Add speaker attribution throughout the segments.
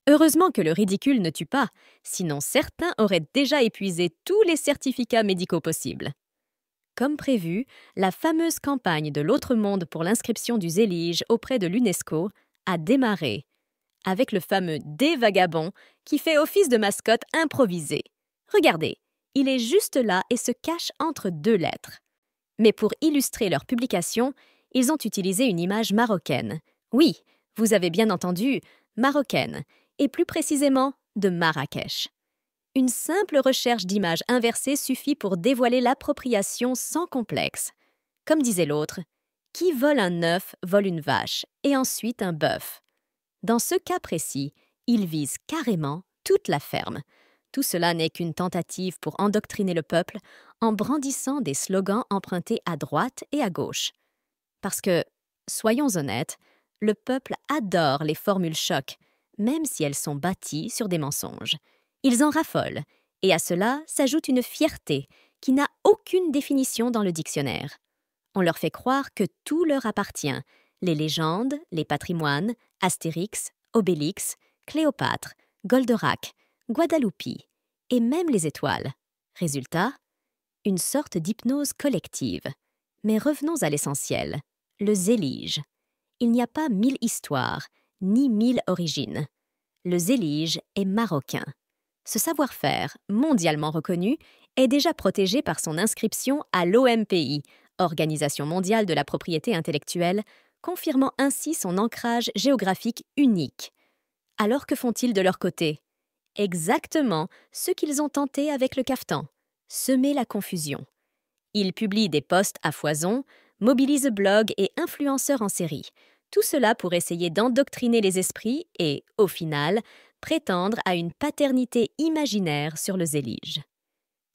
Speaker 1: Heureusement que le ridicule ne tue pas, sinon certains auraient déjà épuisé tous les certificats médicaux possibles. Comme prévu, la fameuse campagne de l'autre monde pour l'inscription du Zélige auprès de l'UNESCO a démarré, avec le fameux Dé Vagabond qui fait office de mascotte improvisée. Regardez, il est juste là et se cache entre deux lettres. Mais pour illustrer leur publication, ils ont utilisé une image marocaine. Oui, vous avez bien entendu, marocaine, et plus précisément de Marrakech. Une simple recherche d'image inversée suffit pour dévoiler l'appropriation sans complexe. Comme disait l'autre, qui vole un œuf vole une vache, et ensuite un bœuf. Dans ce cas précis, il vise carrément toute la ferme. Tout cela n'est qu'une tentative pour endoctriner le peuple en brandissant des slogans empruntés à droite et à gauche. Parce que, soyons honnêtes, le peuple adore les formules chocs, même si elles sont bâties sur des mensonges. Ils en raffolent, et à cela s'ajoute une fierté qui n'a aucune définition dans le dictionnaire. On leur fait croire que tout leur appartient, les légendes, les patrimoines, Astérix, Obélix, Cléopâtre, Goldorak, Guadeloupe, et même les étoiles. Résultat, une sorte d'hypnose collective. Mais revenons à l'essentiel, le Zélige. Il n'y a pas 1000 histoires, ni 1000 origines. Le Zélige est marocain. Ce savoir-faire, mondialement reconnu, est déjà protégé par son inscription à l'OMPI, Organisation mondiale de la propriété intellectuelle, confirmant ainsi son ancrage géographique unique. Alors que font-ils de leur côté? Exactement ce qu'ils ont tenté avec le caftan, semer la confusion. Ils publient des posts à foison, mobilisent blogs et influenceurs en série. Tout cela pour essayer d'endoctriner les esprits et, au final, prétendre à une paternité imaginaire sur le Zélige.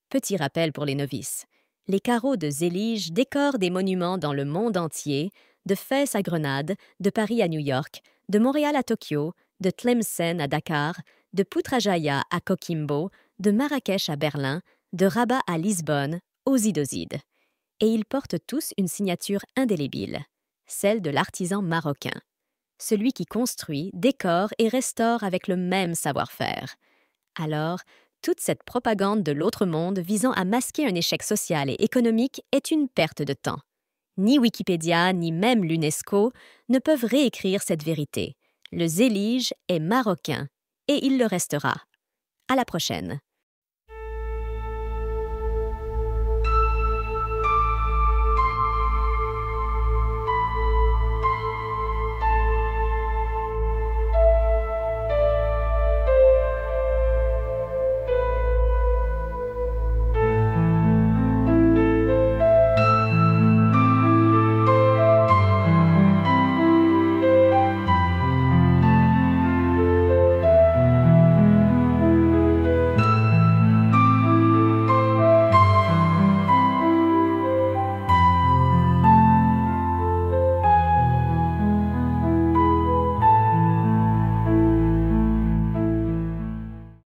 Speaker 1: Petit rappel pour les novices. Les carreaux de Zélige décorent des monuments dans le monde entier, de Fès à Grenade, de Paris à New York, de Montréal à Tokyo, de Tlemcen à Dakar, de Putrajaya à Coquimbo, de Marrakech à Berlin, de Rabat à Lisbonne, aux Idosides. Et ils portent tous une signature indélébile, celle de l'artisan marocain. Celui qui construit, décore et restaure avec le même savoir-faire. Alors, toute cette propagande de l'autre monde visant à masquer un échec social et économique est une perte de temps. Ni Wikipédia, ni même l'UNESCO ne peuvent réécrire cette vérité. Le Zélige est marocain, et il le restera. À la prochaine.